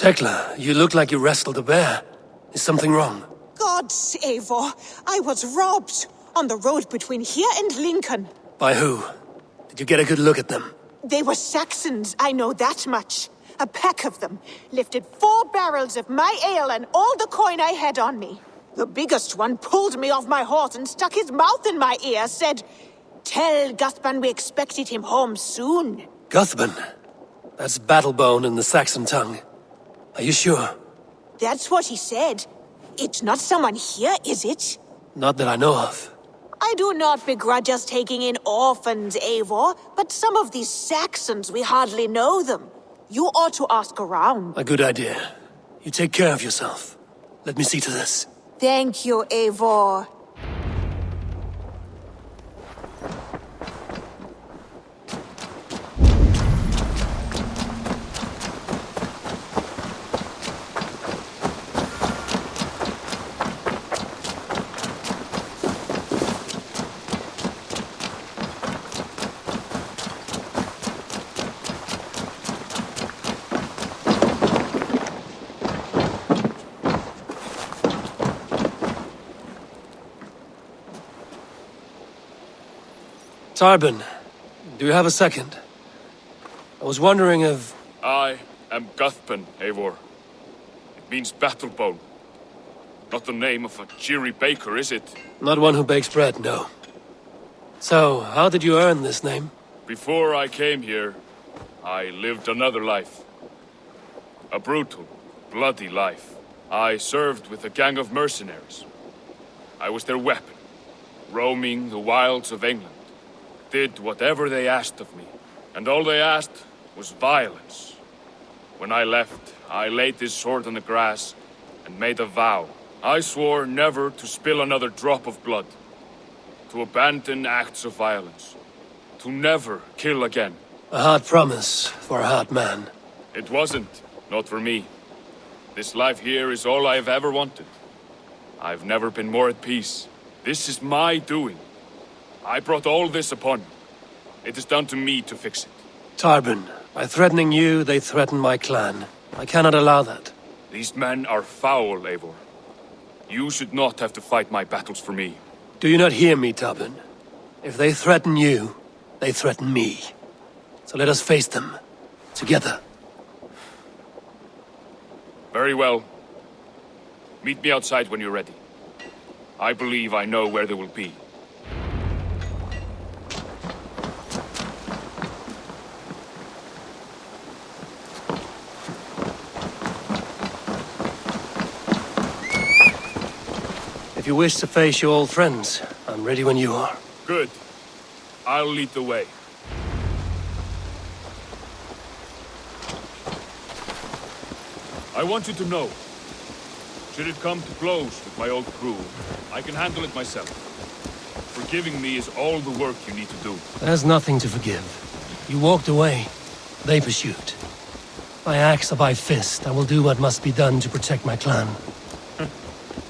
Tekla, you look like you wrestled a bear. Is something wrong? Gods, Eivor, I was robbed on the road between here and Lincoln. By who? Did you get a good look at them? They were Saxons, I know that much. A pack of them lifted 4 barrels of my ale and all the coin I had on me. The biggest one pulled me off my horse and stuck his mouth in my ear, said, "Tell Guthban we expected him home soon." Guthban? That's Battlebone in the Saxon tongue. Are you sure? That's what he said. It's not someone here, is it? Not that I know of. I do not begrudge us taking in orphans, Eivor, but some of these Saxons, we hardly know them. You ought to ask around. A good idea. You take care of yourself. Let me see to this. Thank you, Eivor. Tarbin, do you have a second? I was wondering if... I am Guthban, Eivor. It means Battlebone. Not the name of a cheery baker, is it? Not one who bakes bread, no. So, how did you earn this name? Before I came here, I lived another life. A brutal, bloody life. I served with a gang of mercenaries. I was their weapon, roaming the wilds of England. Did whatever they asked of me, and all they asked was violence. When I left, I laid this sword on the grass and made a vow. I swore never to spill another drop of blood, to abandon acts of violence, to never kill again. A hard promise for a hard man. It wasn't, not for me. This life here is all I've ever wanted. I've never been more at peace. This is my doing. I brought all this upon you. It is down to me to fix it. Tarbin, by threatening you, they threaten my clan. I cannot allow that. These men are foul, Eivor. You should not have to fight my battles for me. Do you not hear me, Tarbin? If they threaten you, they threaten me. So let us face them. Together. Very well. Meet me outside when you're ready. I believe I know where they will be. If you wish to face your old friends, I'm ready when you are. Good. I'll lead the way. I want you to know, should it come to blows with my old crew, I can handle it myself. Forgiving me is all the work you need to do. There's nothing to forgive. You walked away. They pursued. By axe or by fist, I will do what must be done to protect my clan.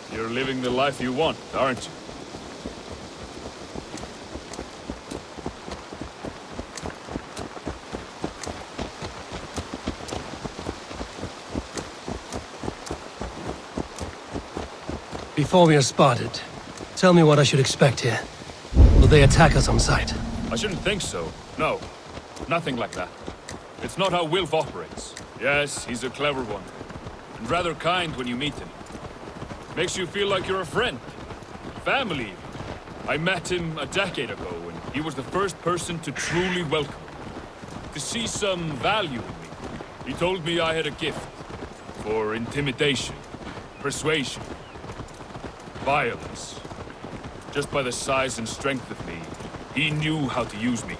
You're living the life you want, aren't you? Before we are spotted, tell me what I should expect here. Will they attack us on sight? I shouldn't think so. No. Nothing like that. It's not how Wilf operates. Yes, he's a clever one. And rather kind when you meet him. Makes you feel like you're a friend. Family. I met him a decade ago, and he was the first person to truly welcome me. To see some value in me. He told me I had a gift. For intimidation. Persuasion. Violence. Just by the size and strength of me, he knew how to use me.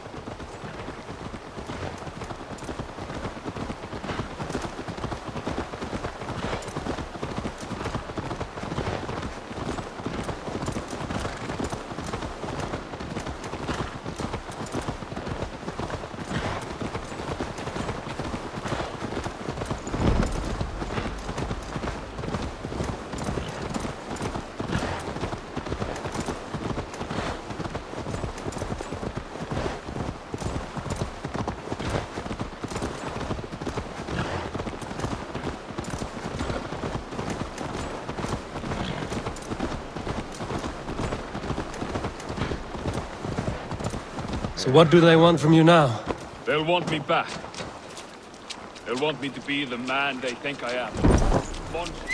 So what do they want from you now? They'll want me back. They'll want me to be the man they think I am. Monster.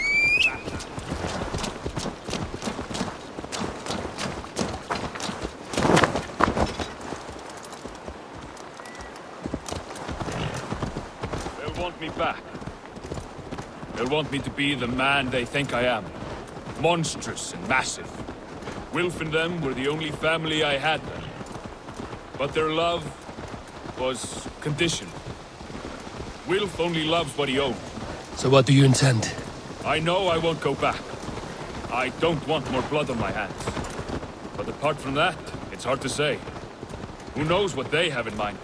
They'll want me back. They'll want me to be the man they think I am. Monstrous and massive. Wilf and them were the only family I had then. But their love was conditioned. Wilf only loves what he owns. So what do you intend? I know I won't go back. I don't want more blood on my hands. But apart from that, it's hard to say. Who knows what they have in mind?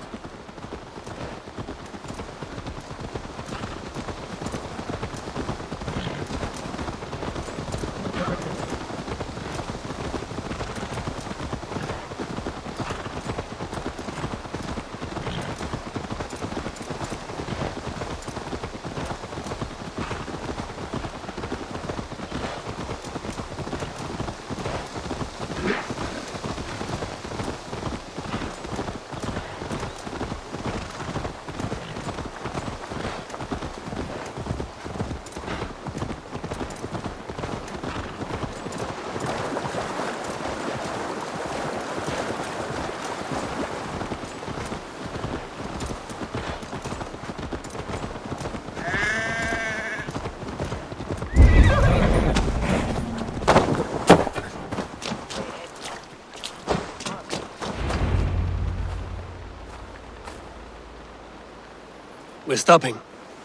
We're stopping.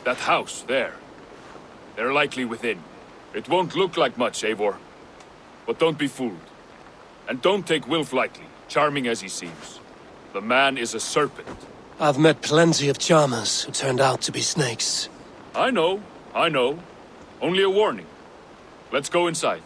That house, there. They're likely within. It won't look like much, Eivor. But don't be fooled. And don't take Wilf lightly, charming as he seems. The man is a serpent. I've met plenty of charmers who turned out to be snakes. I know. Only a warning. Let's go inside.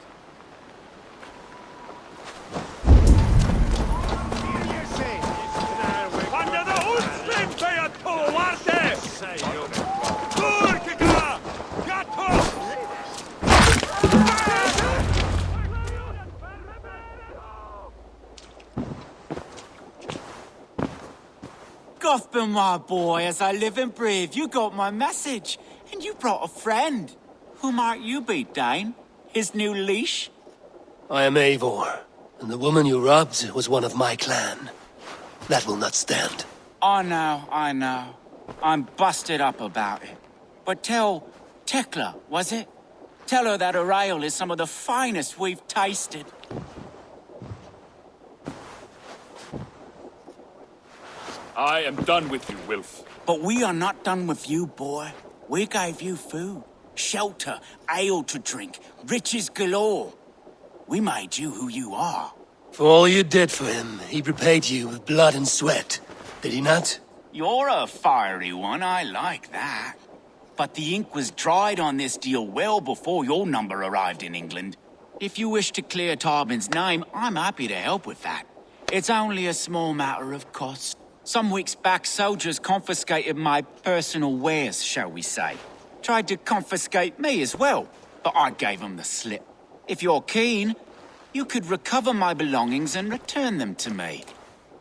Gotham, my boy, as I live and breathe, you got my message. And you brought a friend. Who might you be, Dane? His new leash? I am Eivor, and the woman you robbed was one of my clan. That will not stand. I know. I'm busted up about it. But tell Tekla, was it? Tell her that her ale is some of the finest we've tasted. I am done with you, Wilf. But we are not done with you, boy. We gave you food, shelter, ale to drink, riches galore. We made you who you are. For all you did for him, he repaid you with blood and sweat. Did he not? You're a fiery one, I like that. But the ink was dried on this deal well before your number arrived in England. If you wish to clear Tarbin's name, I'm happy to help with that. It's only a small matter of cost. Some weeks back, soldiers confiscated my personal wares, shall we say. Tried to confiscate me as well, but I gave them the slip. If you're keen, you could recover my belongings and return them to me.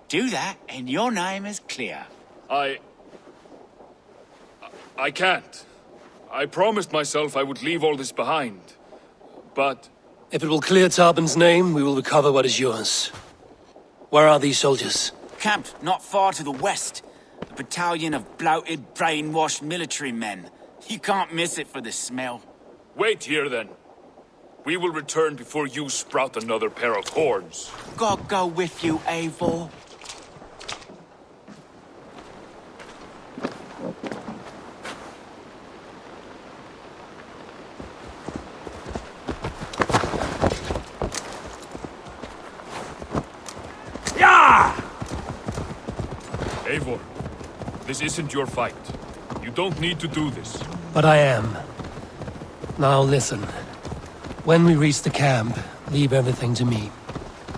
Do that, and your name is clear. I can't. I promised myself I would leave all this behind. But... If it will clear Tarbin's name, we will recover what is yours. Where are these soldiers? Camped not far to the west. A battalion of bloated, brainwashed military men. You can't miss it for the smell. Wait here, then. We will return before you sprout another pair of horns. God go with you, Eivor. Eivor, this isn't your fight. You don't need to do this. But I am. Now listen. When we reach the camp, leave everything to me.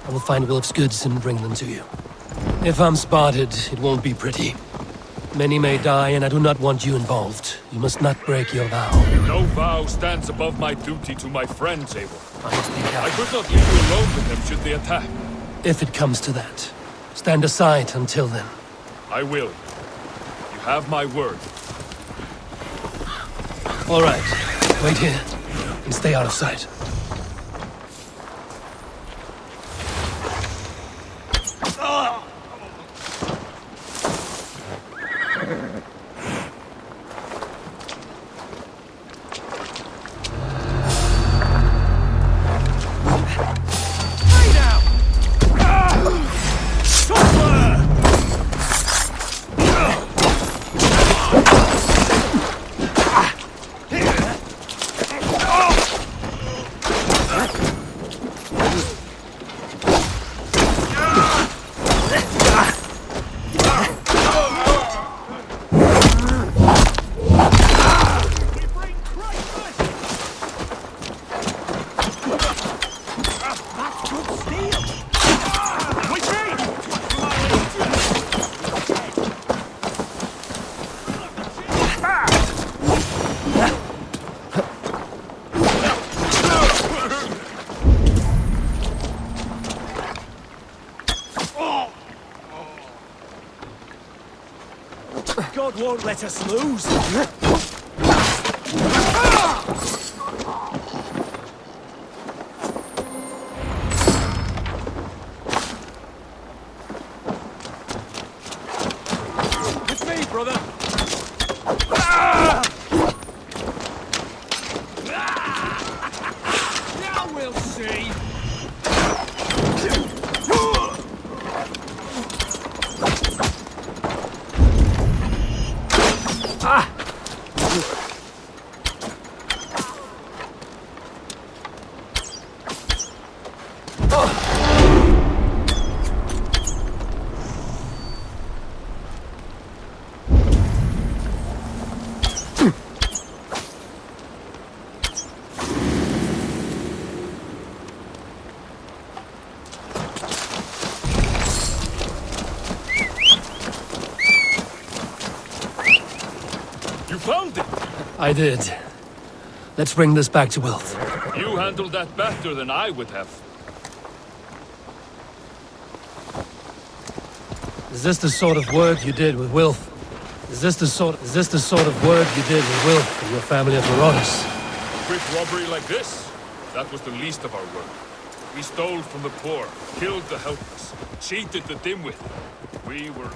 I will find Wilf's goods and bring them to you. If I'm spotted, it won't be pretty. Many may die, and I do not want you involved. You must not break your vow. No vow stands above my duty to my friends, Eivor. I must be I careful. could not leave you alone with them should they attack. If it comes to that. Stand aside until then. I will. You have my word. All right. Wait here and stay out of sight. God won't let us lose. With me, brother. Now we'll see. I did. Let's bring this back to Wilf. You handled that better than I would have. Is this the sort of work you did with Wilf? Is this the sort of work you did with Wilf and your family of Marauders? Quick robbery like this? That was the least of our work. We stole from the poor, killed the helpless, cheated the dimwit. We were...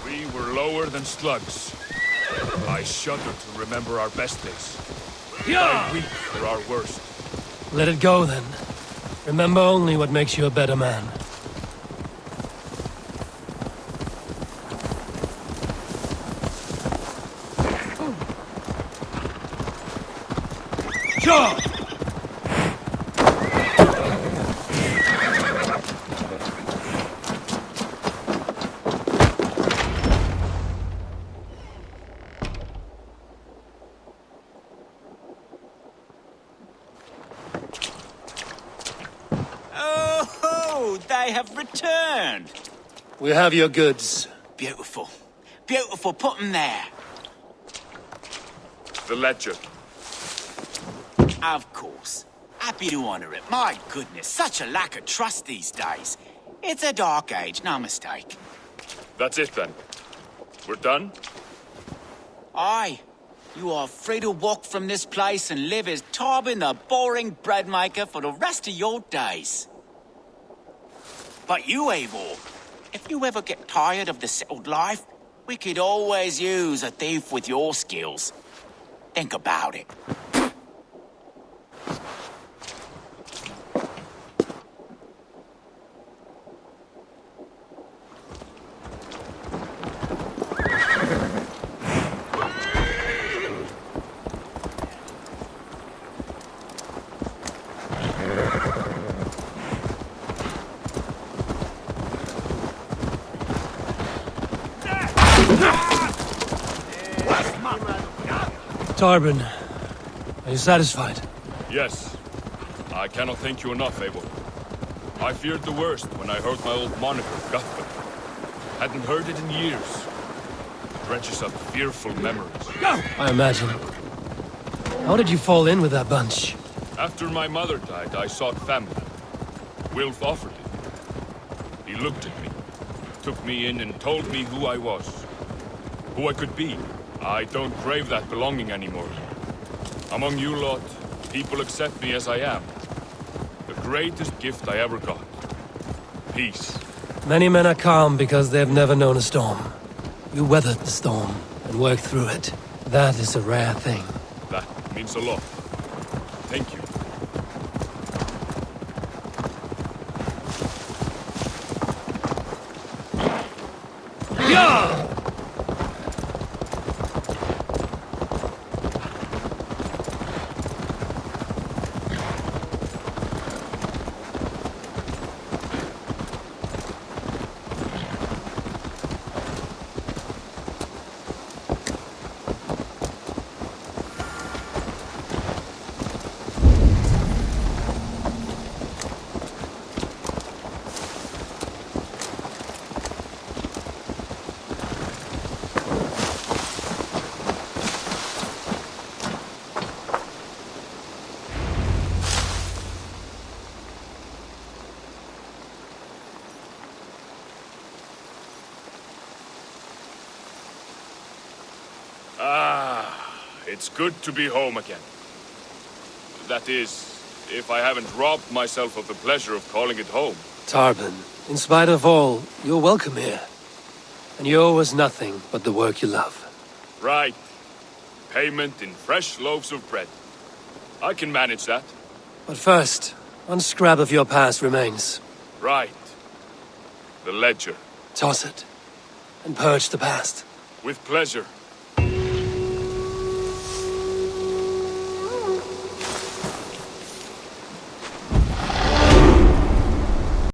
We were lower than slugs. I shudder to remember our best days. I weep for our worst. Let it go, then. Remember only what makes you a better man. Sure! They have returned. We have your goods. Beautiful. Beautiful. Put them there. The ledger. Of course. Happy to honor it. My goodness, such a lack of trust these days. It's a dark age, no mistake. That's it then. We're done? Aye. You are free to walk from this place and live as Tarbin the boring bread maker for the rest of your days. But you, Eivor, if you ever get tired of the settled life, we could always use a thief with your skills. Think about it. Tarbin, are you satisfied? Yes. I cannot thank you enough, Eivor. I feared the worst when I heard my old moniker, Guthbert. Hadn't heard it in years. It drenches up fearful memories. I imagine. How did you fall in with that bunch? After my mother died, I sought family. Wilf offered it. He looked at me, took me in and told me who I was. Who I could be. I don't crave that belonging anymore. Among you lot, people accept me as I am. The greatest gift I ever got. Peace. Many men are calm because they've never known a storm. You weathered the storm and worked through it. That is a rare thing. That means a lot. Thank you. Yeah! It's good to be home again. That is, if I haven't robbed myself of the pleasure of calling it home. Tarban, in spite of all, you're welcome here. And you owe us nothing but the work you love. Right. Payment in fresh loaves of bread. I can manage that. But first, one scrap of your past remains. Right. The ledger. Toss it, and purge the past. With pleasure.